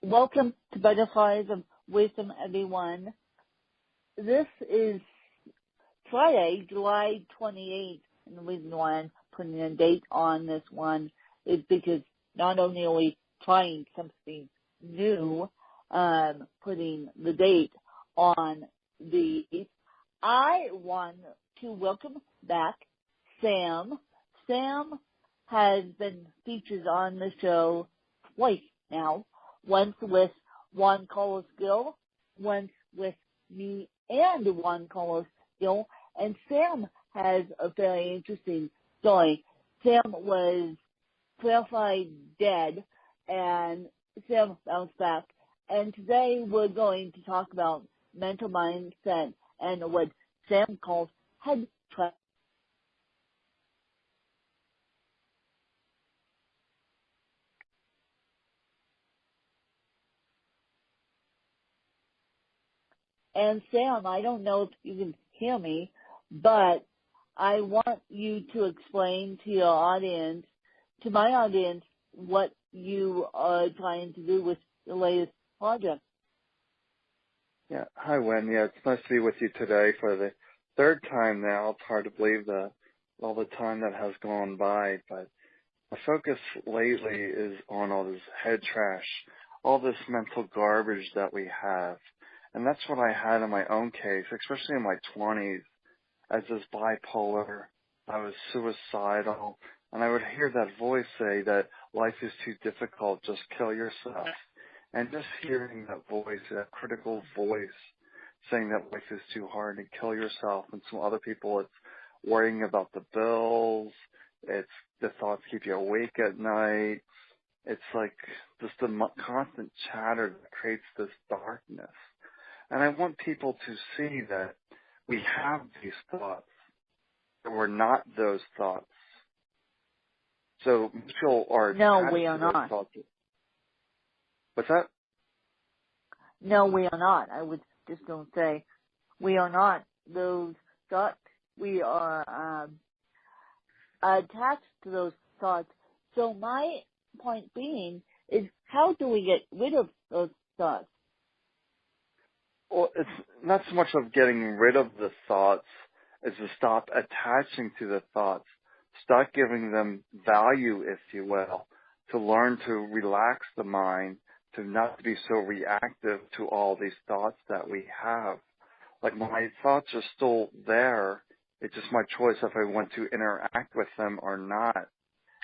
Welcome to Butterflies of Wisdom, everyone. This is Friday, July 28th, and the reason why I'm putting a date on this one is because not only are we trying something new, putting the date on these, I want to welcome back Sam. Sam has been featured on the show twice now. Once with Juan Carlos Gil, once with me and Juan Carlos Gil, and Sam has a very interesting story. Sam was clarified dead, and Sam bounced back. And today we're going to talk about mental mindset and what Sam calls head trash. And Sam, I don't know if you can hear me, but I want you to explain to your audience, to my audience, what you are trying to do with the latest project. Yeah. Hi, Wen. Yeah, it's nice to be with you today for the third time now. It's hard to believe all the time that has gone by, but my focus lately is on all this head trash, all this mental garbage that we have. And that's what I had in my own case, especially in my 20s. As this bipolar, I was suicidal, and I would hear that voice say that life is too difficult, just kill yourself. And just hearing that voice, that critical voice, saying that life is too hard and kill yourself, and some other people, it's worrying about the bills, it's the thoughts keep you awake at night. It's like just the constant chatter that creates this darkness. And I want people to see that we have these thoughts, that we're not those thoughts. So people are No, we are to those not. Thoughts. What's that? No, we are not. I would just don't say we are not those thoughts. We are attached to those thoughts. So my point being is, how do we get rid of those thoughts? Well, it's not so much of getting rid of the thoughts as to stop attaching to the thoughts, start giving them value, if you will, to learn to relax the mind, to not be so reactive to all these thoughts that we have. Like, my thoughts are still there. It's just my choice if I want to interact with them or not.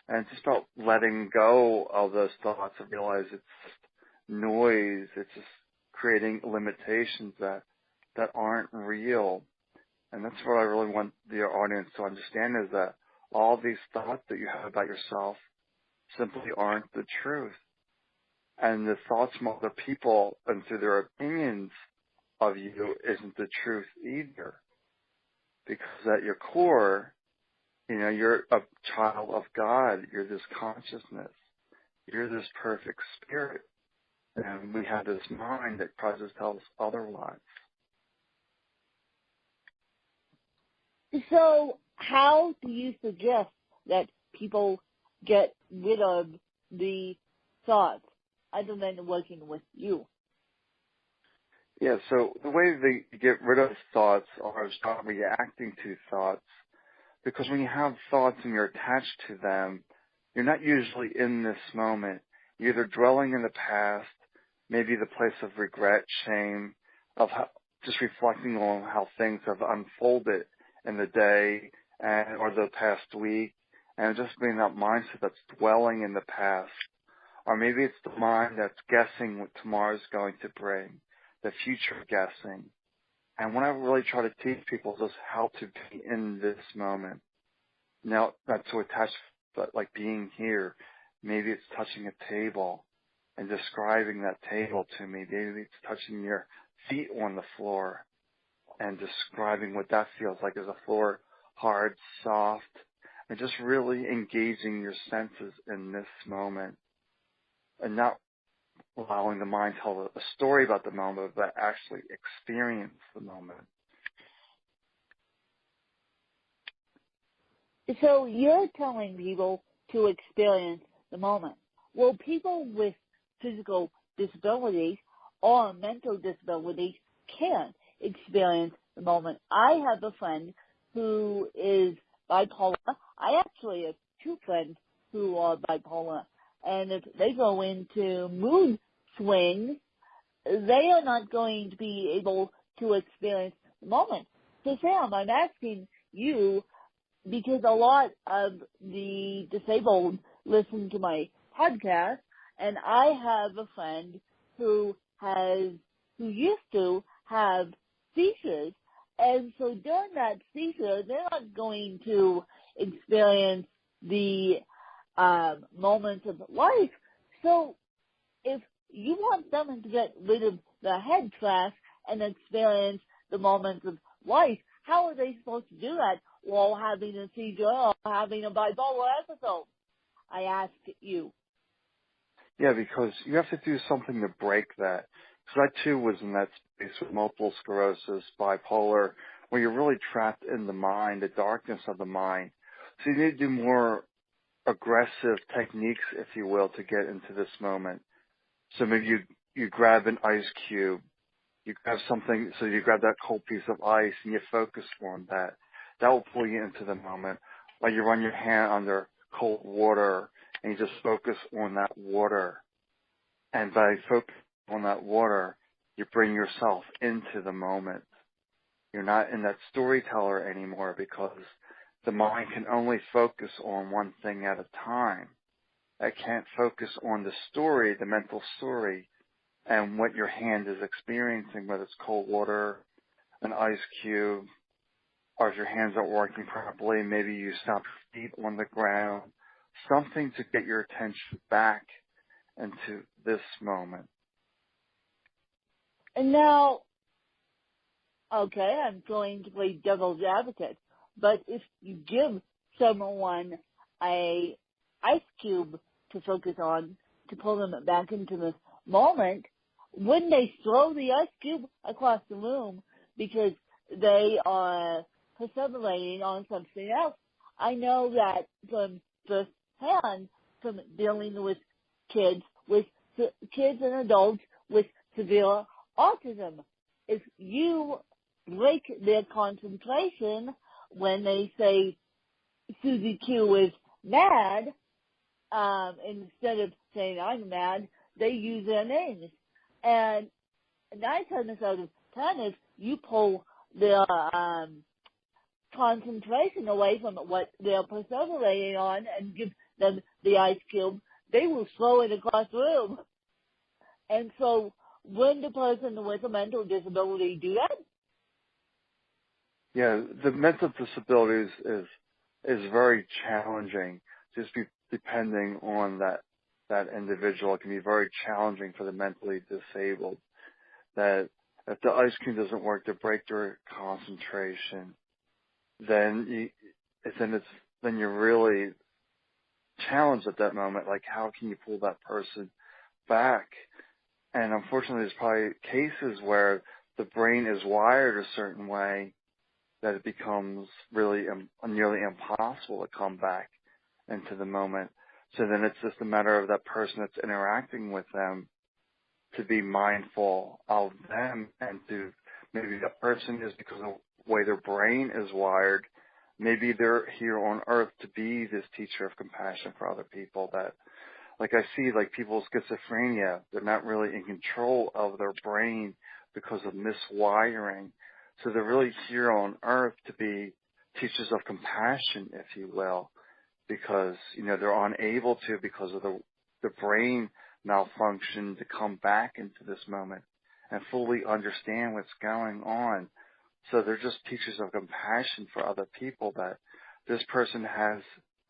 And it's just about letting go of those thoughts and realize it's noise. It's just creating limitations that aren't real. And that's what I really want the audience to understand, is that all these thoughts that you have about yourself simply aren't the truth. And the thoughts from other people and through their opinions of you isn't the truth either. Because at your core, you're a child of God. You're this consciousness. You're this perfect spirit. And we have this mind that tries to tell us otherwise. So how do you suggest that people get rid of the thoughts other than working with you? Yeah, so the way they get rid of thoughts or stop reacting to thoughts, because when you have thoughts and you're attached to them, you're not usually in this moment. You're either dwelling in the past, maybe the place of regret, shame, of just reflecting on how things have unfolded in the day or the past week, and just being that mindset that's dwelling in the past. Or maybe it's the mind that's guessing what tomorrow's going to bring, the future guessing. And when I really try to teach people just how to be in this moment, now not to attach, but like being here, maybe it's touching a table and describing that table to me. Maybe it's touching your feet on the floor and describing what that feels like. Is the floor hard, soft, and just really engaging your senses in this moment and not allowing the mind to tell a story about the moment, but actually experience the moment. So you're telling people to experience the moment. Well, people with physical disabilities or mental disabilities can experience the moment. I have a friend who is bipolar. I actually have two friends who are bipolar. And if they go into mood swings, they are not going to be able to experience the moment. So Sam, I'm asking you, because a lot of the disabled listen to my podcast, and I have a friend who used to have seizures, and so during that seizure, they're not going to experience the moments of life. So if you want them to get rid of the head trash and experience the moments of life, how are they supposed to do that while having a seizure or having a bipolar episode? I ask you. Yeah, because you have to do something to break that. Because I too was in that space with multiple sclerosis, bipolar, where you're really trapped in the mind, the darkness of the mind. So you need to do more aggressive techniques, if you will, to get into this moment. So maybe you grab an ice cube, you grab something, so you grab that cold piece of ice and you focus on that. That will pull you into the moment. Like you run your hand under cold water and you just focus on that water. And by focusing on that water, you bring yourself into the moment. You're not in that storyteller anymore because the mind can only focus on one thing at a time. It can't focus on the story, the mental story, and what your hand is experiencing, whether it's cold water, an ice cube, or if your hands aren't working properly, maybe you stop your feet on the ground, something to get your attention back into this moment. And now, okay, I'm going to play devil's advocate, but if you give someone a ice cube to focus on, to pull them back into the moment, wouldn't they throw the ice cube across the room because they are perseverating on something else? I know that from first hand, from dealing with kids and adults with severe autism, if you break their concentration when they say Susie Q is mad, instead of saying I'm mad, they use their names. And 9 times out of 10, if you pull their concentration away from what they're perseverating on and give them the ice cube, they will throw it across the room. And so when the person with a mental disability do that? Yeah, the mental disabilities is very challenging. Just depending on that individual, it can be very challenging for the mentally disabled. That if the ice cream doesn't work to break their concentration, then you're really challenged at that moment. Like, how can you pull that person back? And unfortunately, there's probably cases where the brain is wired a certain way that it becomes really nearly impossible to come back into the moment. So then it's just a matter of that person that's interacting with them to be mindful of them, and to maybe that person is, because of the way their brain is wired, maybe they're here on earth to be this teacher of compassion for other people. That, like I see, like people with schizophrenia, they're not really in control of their brain because of miswiring. So they're really here on earth to be teachers of compassion, if you will, because, they're unable to, because of the brain malfunction, to come back into this moment and fully understand what's going on. So they're just teachers of compassion for other people, that this person has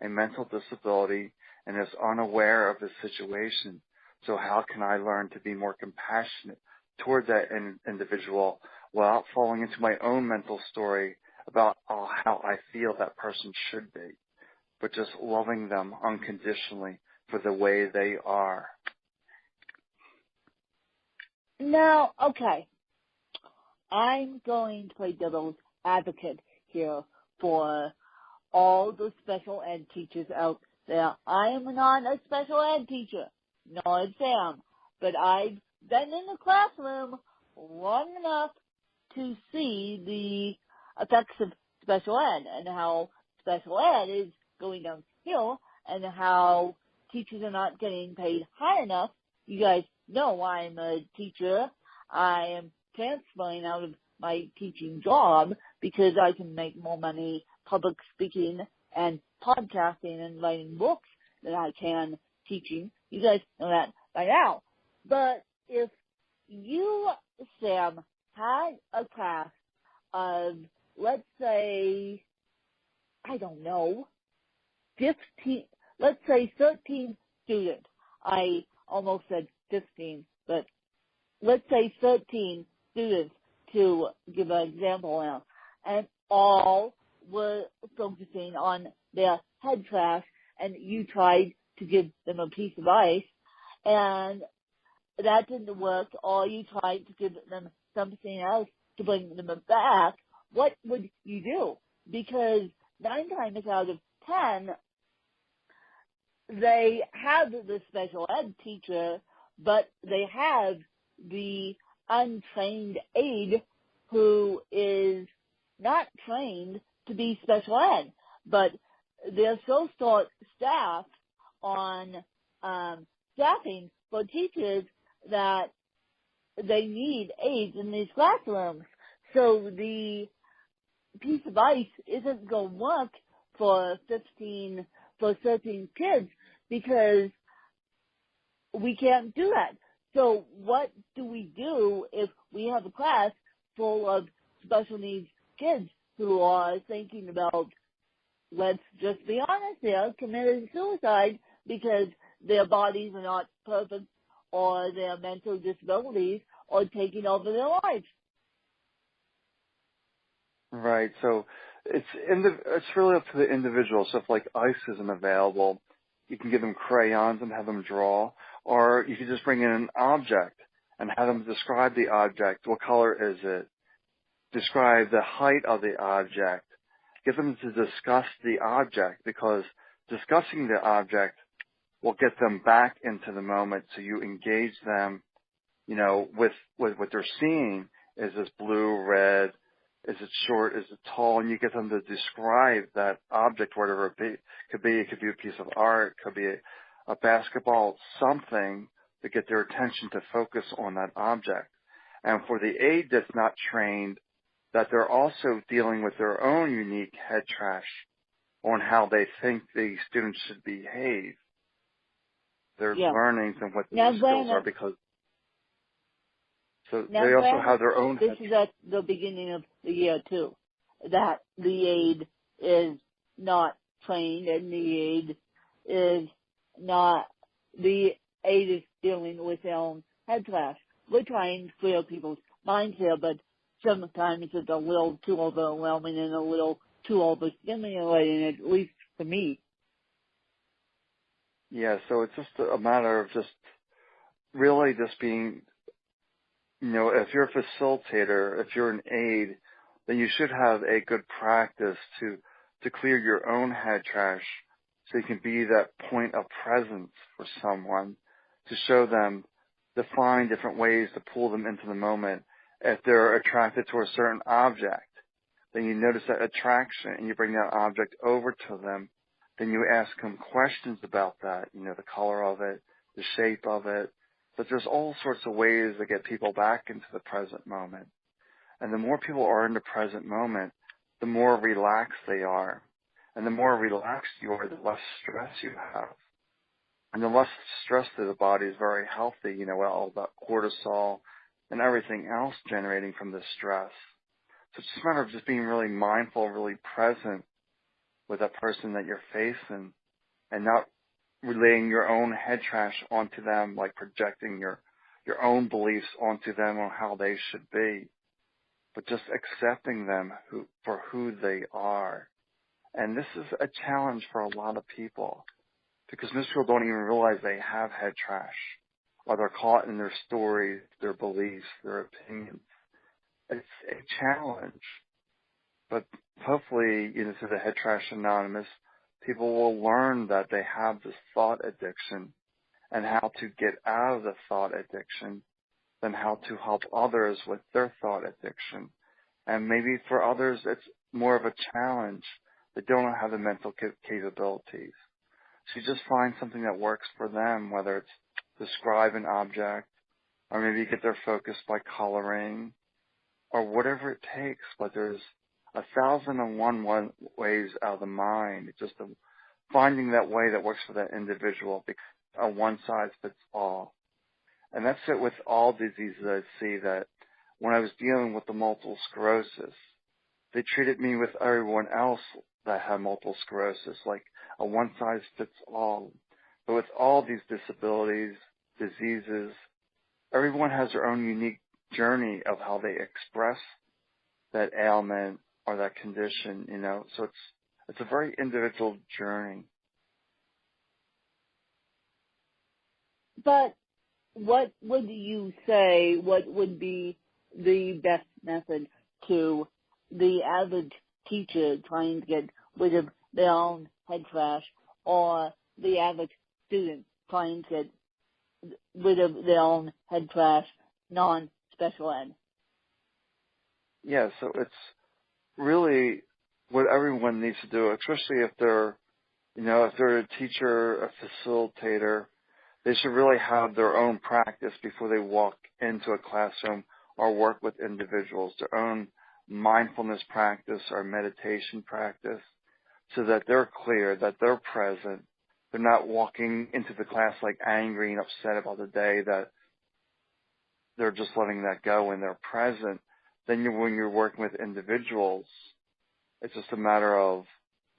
a mental disability and is unaware of the situation. So how can I learn to be more compassionate toward that individual without falling into my own mental story about how I feel that person should be, but just loving them unconditionally for the way they are. Now, okay, I'm going to play devil's advocate here for all the special ed teachers out there. I am not a special ed teacher, nor is Sam. but I've been in the classroom long enough to see the effects of special ed and how special ed is going downhill and how teachers are not getting paid high enough. You guys know I'm a teacher. I am transferring out of my teaching job because I can make more money public speaking and podcasting and writing books than I can teaching. You guys know that by now. But if you, Sam, had a class of, let's say, I don't know, 15, let's say 13 students. I almost said 15, but let's say 13 students to give an example now. And all were focusing on their head trash, and you tried to give them a piece of ice, and that didn't work, or you tried to give them something else to bring them back. What would you do? Because 9 times out of 10, they have the special ed teacher, but they have the untrained aide who is not trained to be special ed, but they're so staffed on staffing for teachers that they need aides in these classrooms. So the piece of ice isn't going to work for 13 kids because we can't do that. So what do we do if we have a class full of special needs kids who are thinking about, let's just be honest here, committing suicide because their bodies are not perfect or their mental disabilities are taking over their lives? Right. So it's really up to the individual. So if like ice isn't available, you can give them crayons and have them draw, or you can just bring in an object and have them describe the object. What color is it? Describe the height of the object. Get them to discuss the object, because discussing the object will get them back into the moment. So you engage them, with what they're seeing. Is this blue, red? Is it short? Is it tall? And you get them to describe that object, whatever it be. It could be a piece of art, could be a basketball, something to get their attention to focus on that object. And for the aide that's not trained, that they're also dealing with their own unique head trash on how they think the students should behave. Their learnings and what their skills are, because so they also have their own. This is at the beginning of the year too, that the aide is not trained and the aide is dealing with their own head trash. We're trying to clear people's minds here, but sometimes it's a little too overwhelming and a little too overstimulating, at least for me. Yeah, so it's just a matter of just really just being, if you're a facilitator, if you're an aide, then you should have a good practice to clear your own head trash so you can be that point of presence for someone, to show them, to find different ways to pull them into the moment. If they're attracted to a certain object, then you notice that attraction and you bring that object over to them. Then you ask them questions about that, the color of it, the shape of it. But there's all sorts of ways to get people back into the present moment. And the more people are in the present moment, the more relaxed they are. And the more relaxed you are, the less stress you have. And the less stress to the body is very healthy, all that cortisol and everything else generating from the stress. So it's just a matter of just being really mindful, really present with that person that you're facing, and not relaying your own head trash onto them, like projecting your own beliefs onto them on how they should be, but just accepting them for who they are. And this is a challenge for a lot of people, because most people don't even realize they have head trash, or they're caught in their stories, their beliefs, their opinions. It's a challenge. But hopefully, through the Head Trash Anonymous, people will learn that they have this thought addiction, and how to get out of the thought addiction than how to help others with their thought addiction. And maybe for others, it's more of a challenge. They don't have the mental capabilities. So you just find something that works for them, whether it's describe an object, or maybe get their focus by coloring, or whatever it takes. But there's 1,001 ways out of the mind. It's just finding that way that works for that individual, because a one-size-fits-all. And that's it with all diseases. I see that when I was dealing with the multiple sclerosis, they treated me with everyone else that had multiple sclerosis, like a one-size-fits-all. But with all these disabilities, diseases, everyone has their own unique journey of how they express that ailment or that condition, you know. So it's a very individual journey. But what would you say, what would be the best method to the average teacher trying to get rid of their own head trash, or the average student trying to get rid of their own head trash, non-special ed? Yeah, so it's really what everyone needs to do, especially if they're, if they're a teacher, a facilitator. They should really have their own practice before they walk into a classroom or work with individuals, their own mindfulness practice or meditation practice, so that they're clear, that they're present. They're not walking into the class like angry and upset about the day, that they're just letting that go and they're present. Then when you're working with individuals, it's just a matter of,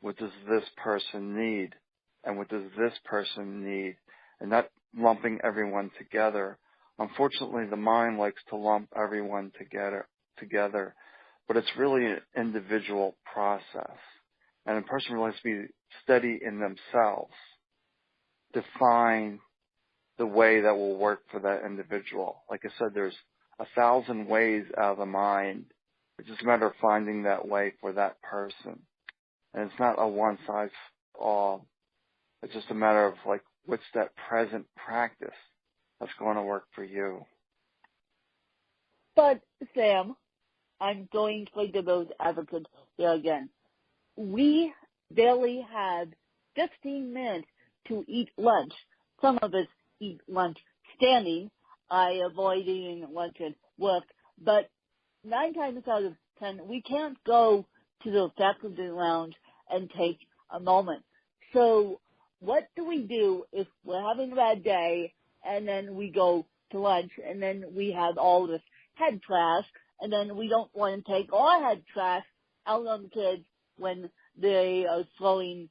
what does this person need? And what does this person need? And not lumping everyone together. Unfortunately, the mind likes to lump everyone together, but it's really an individual process. And a person really has to be steady in themselves to find the way that will work for that individual. Like I said, there's 1,000 ways out of the mind. It's just a matter of finding that way for that person. And it's not a one-size-all. It's just a matter of, like, what's that present practice that's going to work for you. But, Sam, I'm going to play devil's advocate here again. We barely have 15 minutes to eat lunch. Some of us eat lunch standing. I avoid eating lunch at work. But 9 times out of 10, we can't go to the faculty lounge and take a moment. So what do we do if we're having a bad day and then we go to lunch and then we have all this head trash and then we don't want to take our head trash out on the kids when they are throwing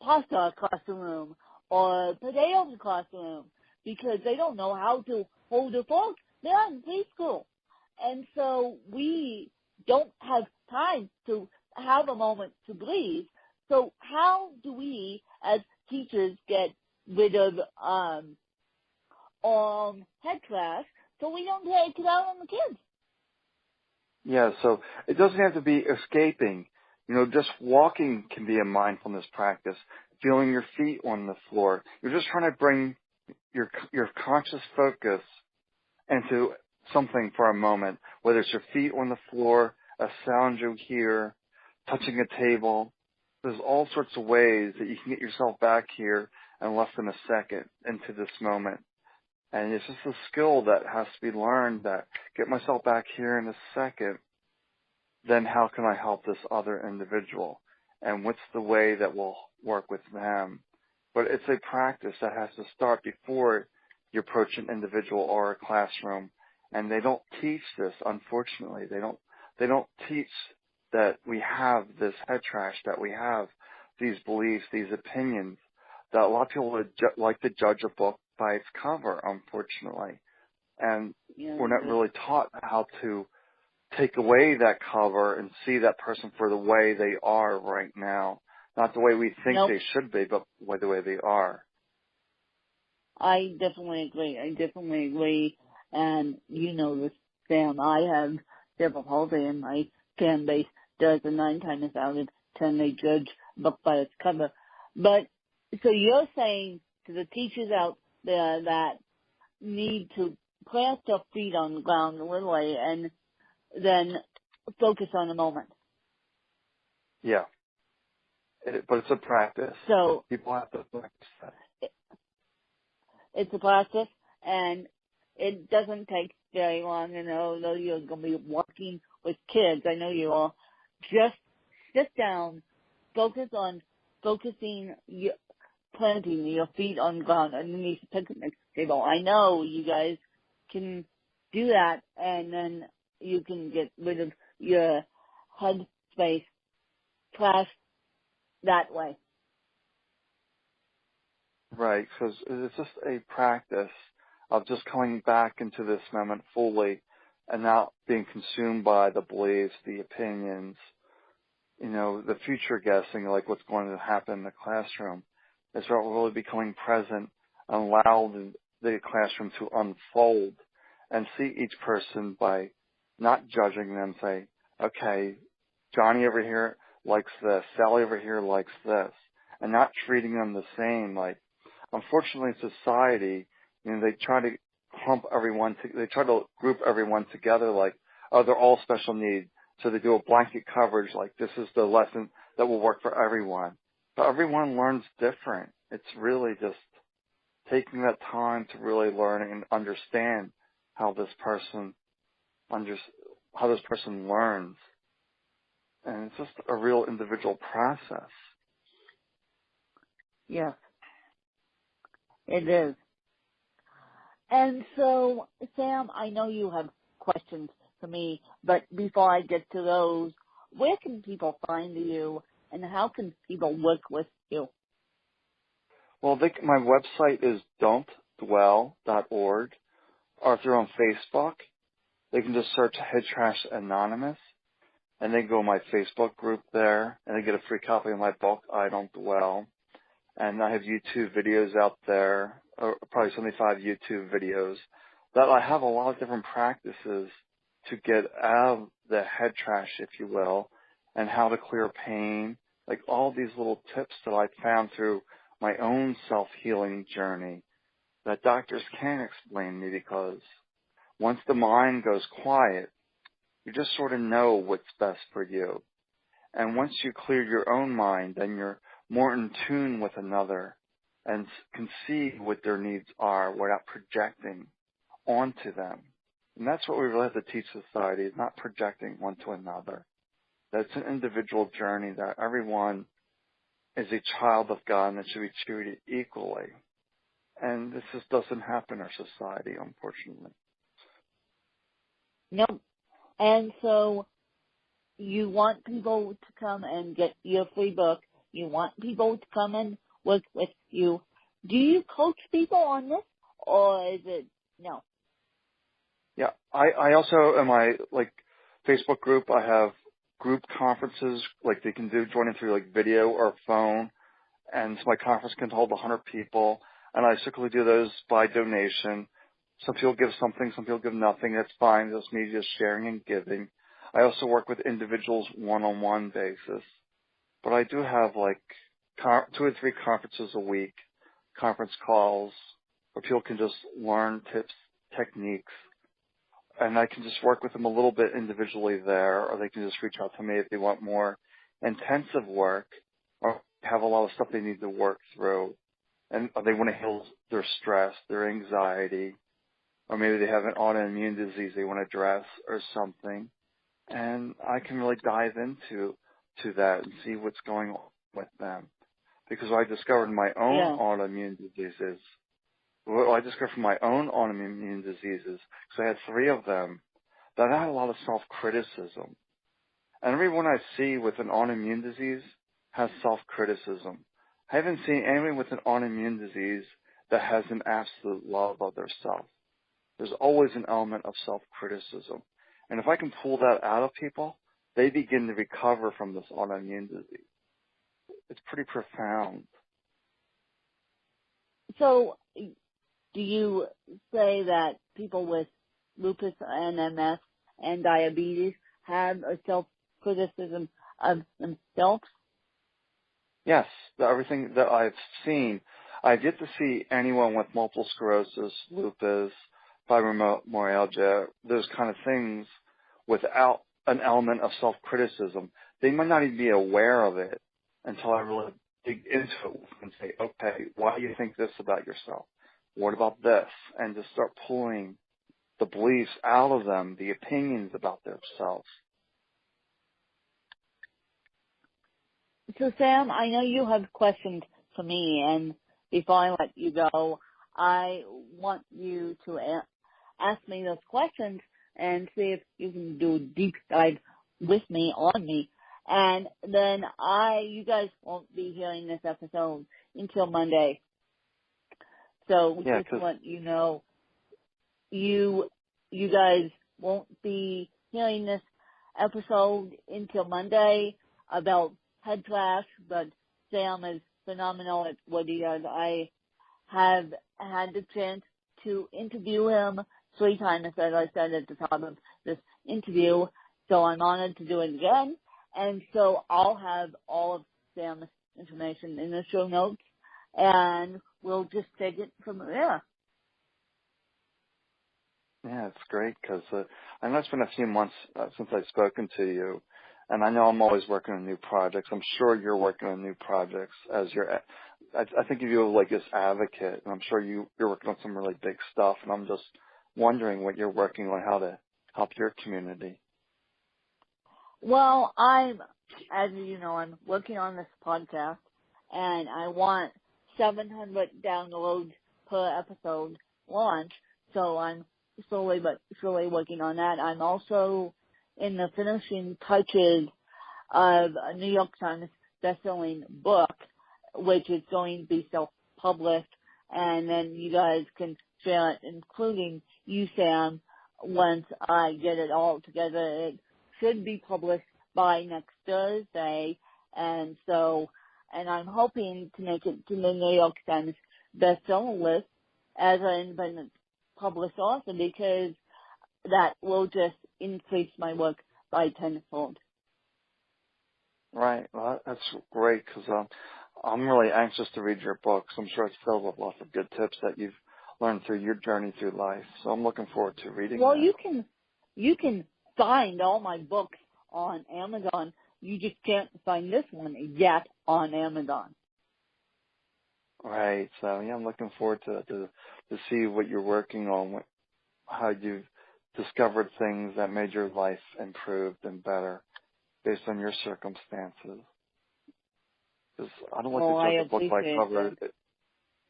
pasta across the room or potatoes across the room because they don't know how to hold a fork? They're in preschool. And so we don't have time to have a moment to breathe. So how do we, as teachers, get rid of head trash so we don't take it out on the kids? Yeah, so it doesn't have to be escaping. Just walking can be a mindfulness practice. Feeling your feet on the floor. You're just trying to bring your conscious focus into something for a moment, whether it's your feet on the floor, a sound you hear, touching a table. There's all sorts of ways that you can get yourself back here in less than a second into this moment. And it's just a skill that has to be learned, that get myself back here in a second, then how can I help this other individual? And what's the way that will work with them? But it's a practice that has to start before you approach an individual or a classroom. And they don't teach this, unfortunately. They don't teach that we have this head trash, that we have these beliefs, these opinions, that a lot of people would like to judge a book by its cover, unfortunately. And we're not really taught how to take away that cover and see that person for the way they are right now. Not the way we think they should be, but the way they are. I definitely agree. And you know this, Sam, I have difficulty in my fan base does a 9 times out of 10 they judge book by its cover. But so you're saying to the teachers out that need to plant their feet on the ground literally and then focus on the moment. Yeah. But it's a practice. So people have to practice that. It's a process, and it doesn't take very long. And although you're going to be working with kids, I know you all, just sit down, focusing, planting your feet on the ground underneath the picnic table. I know you guys can do that, and then you can get rid of your head space trash that way. Right, because it's just a practice of just coming back into this moment fully and not being consumed by the beliefs, the opinions, the future guessing, like what's going to happen in the classroom. It's about really becoming present and allow the classroom to unfold and see each person by not judging them, say, okay, Johnny over here likes this, Sally over here likes this, and not treating them the same. Like, unfortunately, society, they try to they try to group everyone together like, oh, they're all special needs. So they do a blanket coverage like this is the lesson that will work for everyone. But everyone learns different. It's really just taking that time to really learn and understand how this person learns. And it's just a real individual process. Yes, it is. And so, Sam, I know you have questions for me, but before I get to those, where can people find you and how can people work with you? Well, my website is don'tdwell.org, or if they're on Facebook, they can just search Head Trash Anonymous, and they go to my Facebook group there, and they get a free copy of my book, I Don't Dwell. And I have YouTube videos out there, or probably 75 YouTube videos, that I have a lot of different practices to get out of the head trash, if you will, and how to clear pain, like all these little tips that I found through my own self-healing journey that doctors can't explain to me, because once the mind goes quiet, you just sort of know what's best for you. And once you clear your own mind, then you're more in tune with another and can see what their needs are without projecting onto them. And that's what we really have to teach society, is not projecting one to another. That's an individual journey, that everyone is a child of God and that should be treated equally. And this just doesn't happen in our society, unfortunately. No. And so you want people to come and get your free book. You want people to come and work with you. Do you coach people on this, or is it no? Yeah, I also in my Facebook group, I have group conferences like they can join in through like video or phone, and so my conference can hold 100 people, and I strictly do those by donation. Some people give something, some people give nothing. That's fine. That's me just sharing and giving. I also work with individuals one-on-one basis, but I do have 2 or 3 conferences a week, conference calls where people can just learn tips, techniques, and I can just work with them a little bit individually there, or they can just reach out to me if they want more intensive work or have a lot of stuff they need to work through, and they want to heal their stress, their anxiety, or maybe they have an autoimmune disease they want to address or something. And I can really dive into that and see what's going on with them. Because I discovered my own autoimmune diseases. Well, I discovered from my own autoimmune diseases, because I had 3 of them, that I had a lot of self-criticism. And everyone I see with an autoimmune disease has self-criticism. I haven't seen anyone with an autoimmune disease that has an absolute love of their self. There's always an element of self-criticism. And if I can pull that out of people, they begin to recover from this autoimmune disease. It's pretty profound. So do you say that people with lupus and MS and diabetes have a self-criticism of themselves? Yes, everything that I've seen. I've yet to see anyone with multiple sclerosis, lupus, fibromyalgia, those kind of things without an element of self-criticism. They might not even be aware of it until I really dig into it and say, okay, why do you think this about yourself? What about this? And just start pulling the beliefs out of them, the opinions about themselves. So, Sam, I know you have questions for me, and before I let you go, I want you to ask me those questions and see if you can do a deep dive with me on me. And then you guys won't be hearing this episode until Monday. So just to let you know, you guys won't be hearing this episode until Monday about head class, but Sam is phenomenal at what he does. I have had the chance to interview him 3 times, as I said at the top of this interview, so I'm honored to do it again. And so I'll have all of Sam's information in the show notes, and we'll just take it from there. Yeah, it's great because I know it's been a few months since I've spoken to you, and I know I'm always working on new projects. I'm sure you're working on new projects as I think of you like this advocate, and I'm sure you're working on some really big stuff, and I'm just wondering what you're working on, how to help your community. Well, as you know, I'm working on this podcast, and I want 700 downloads per episode launch, so I'm slowly but surely working on that. I'm also in the finishing touches of a New York Times best-selling book, which is going to be self-published, and then you guys can share it, including you, Sam, once I get it all together. It should be published by next Thursday, and I'm hoping to make it to the New York Times bestseller list as an independent published author, because that will just increase my work by tenfold. Right. Well, that's great because I'm really anxious to read your books. I'm sure it's filled with lots of good tips that you've learned through your journey through life. So I'm looking forward to reading Well, that. you can find all my books on Amazon. You just can't find this one yet on Amazon. Right. So yeah, I'm looking forward to see what you're working on, how you've discovered things that made your life improved and better based on your circumstances. Because I don't like to judge a book by cover.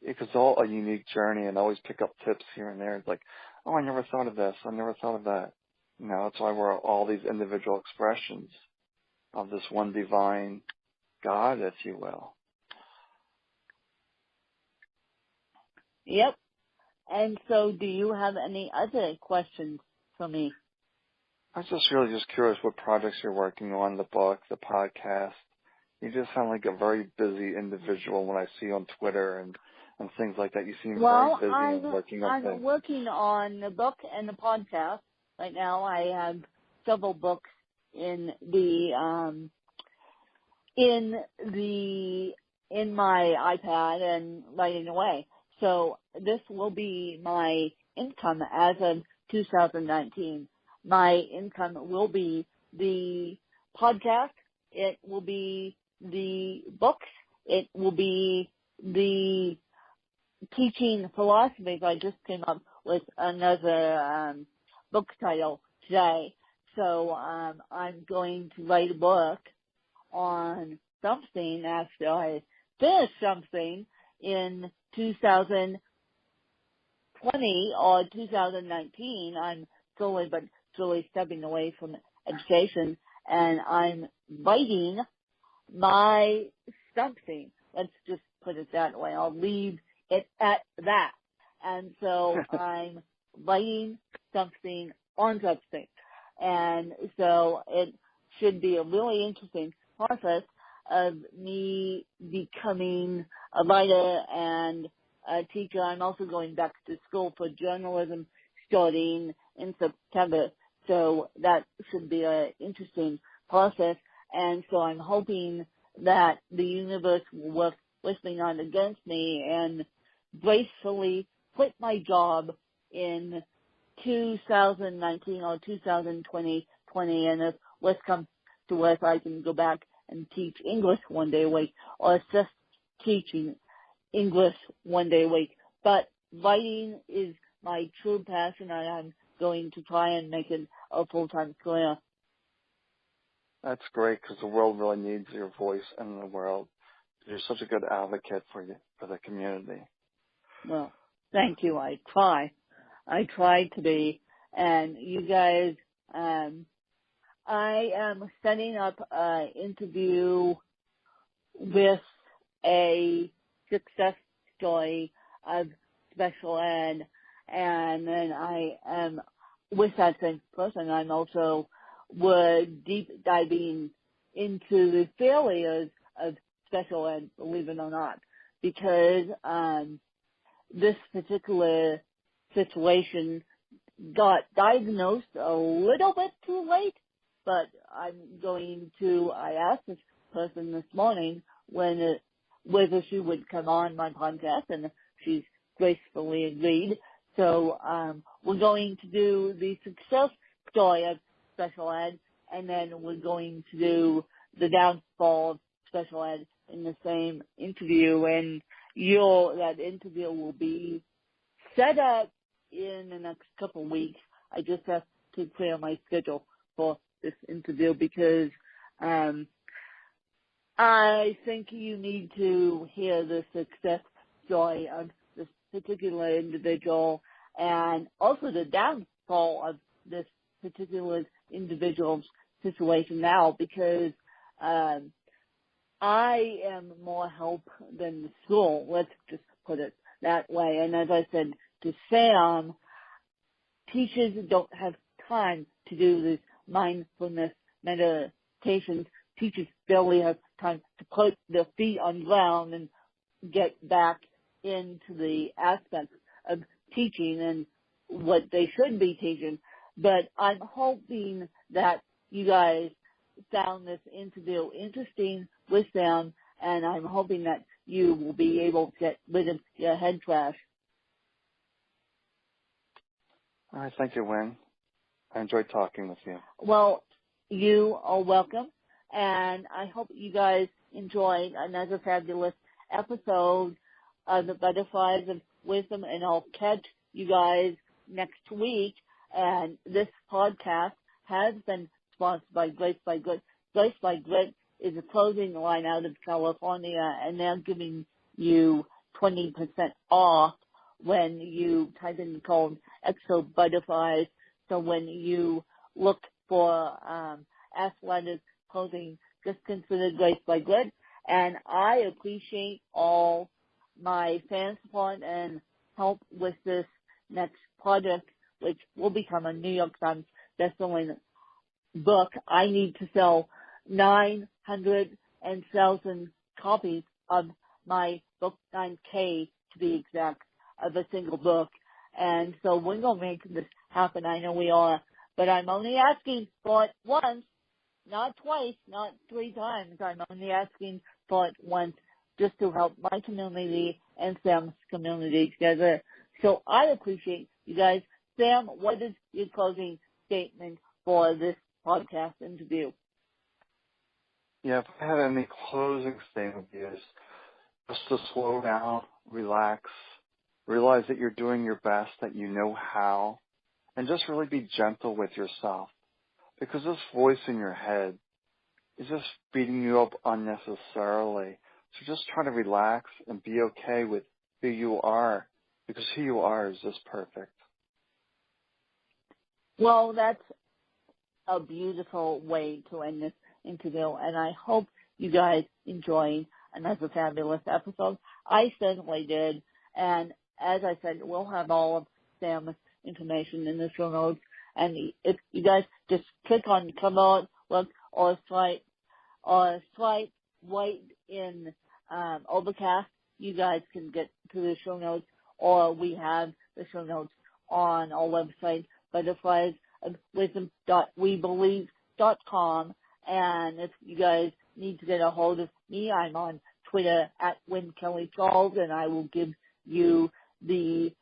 Because it's all a unique journey, and I always pick up tips here and there. It's like, oh, I never thought of this. I never thought of that. You know, that's why we're all these individual expressions of this one divine God, if you will. Yep. And so do you have any other questions for me? I was just really curious what projects you're working on, the book, the podcast. You just sound like a very busy individual when I see you on Twitter and things like that. You seem very busy and working on things. I'm working on the book and the podcast. Right now I have several books in my iPad and writing away. So this will be my income as of 2019. My income will be the podcast. It will be the books. It will be the teaching philosophies. I just came up with another book title today. So I'm going to write a book on something after I finish something in 2020 or 2019. I'm slowly but surely stepping away from education, and I'm writing my something. Let's just put it that way. I'll leave it at that. And so I'm writing something on something. And so it should be a really interesting process of me becoming a writer and a teacher. I'm also going back to school for journalism starting in September. So that should be an interesting process. And so I'm hoping that the universe will work with me, not against me, and gracefully quit my job in 2019 or 2020, and if worst comes to worst, I can go back and teach English one day a week, or it's just teaching English one day a week. But writing is my true passion, and I'm going to try and make it a full-time career. That's great, because the world really needs your voice in the world. You're such a good advocate for the community. Well, thank you. I try to be. And you guys, I am setting up an interview with a success story of special ed, and then I am with that same person. I'm also deep diving into the failures of special ed, believe it or not, because this particular situation got diagnosed a little bit too late, but I asked this person this morning whether she would come on my podcast, and she's gracefully agreed. So we're going to do the success story of special ed, and then we're going to do the downfall of special ed in the same interview, and that interview will be set up in the next couple of weeks. I just have to clear my schedule for this interview because I think you need to hear the success story of this particular individual and also the downfall of this particular individual's situation now, because I am more help than the school. Let's just put it that way. And as I said to Sam, teachers don't have time to do these mindfulness meditations. Teachers barely have time to put their feet on the ground and get back into the aspects of teaching and what they should be teaching. But I'm hoping that you guys found this interview interesting with them, and I'm hoping that you will be able to get rid of your head trash. All right, thank you, Wynn. I enjoyed talking with you. Well, you are welcome, and I hope you guys enjoyed another fabulous episode of the Butterflies of Wisdom, and I'll catch you guys next week. And this podcast has been sponsored by Grace by Grit. Grace by Grit is a clothing line out of California, and they're giving you 20% off when you type in the code EXO Butterflies. So when you look for athletic clothing, just consider Grace by Grit. And I appreciate all my fan support and help with this next project, which will become a New York Times bestselling book. I need to sell 900,000 copies of my book, 9K to be exact, of a single book. And so we're going to make this happen. I know we are. But I'm only asking for it once, not twice, not 3 times. I'm only asking for it once, just to help my community and Sam's community together. So I appreciate you guys. Sam, what is your closing statement for this podcast interview? Yeah, if I had any closing statement, is just to slow down, relax, realize that you're doing your best, that you know how, and just really be gentle with yourself. Because this voice in your head is just beating you up unnecessarily. So just try to relax and be okay with who you are, because who you are is just perfect. Well, that's a beautiful way to end this interview, and I hope you guys enjoyed another fabulous episode. I certainly did, and as I said, we'll have all of Sam's information in the show notes, and if you guys just click on Come Out, look, or swipe right in Overcast, you guys can get to the show notes, or we have the show notes on our website, butterfliesofwisdom.webelieve.com. And if you guys need to get a hold of me, I'm on Twitter at When Kelly Falls, and I will give you the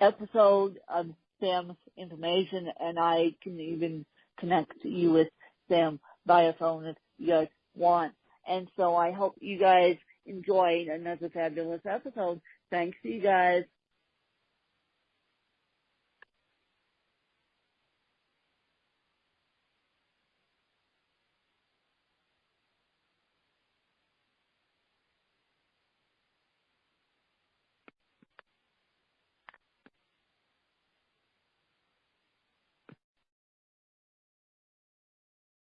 episode of Sam's information, and I can even connect you with Sam via phone if you guys want. And so I hope you guys enjoyed another fabulous episode. Thanks to you guys.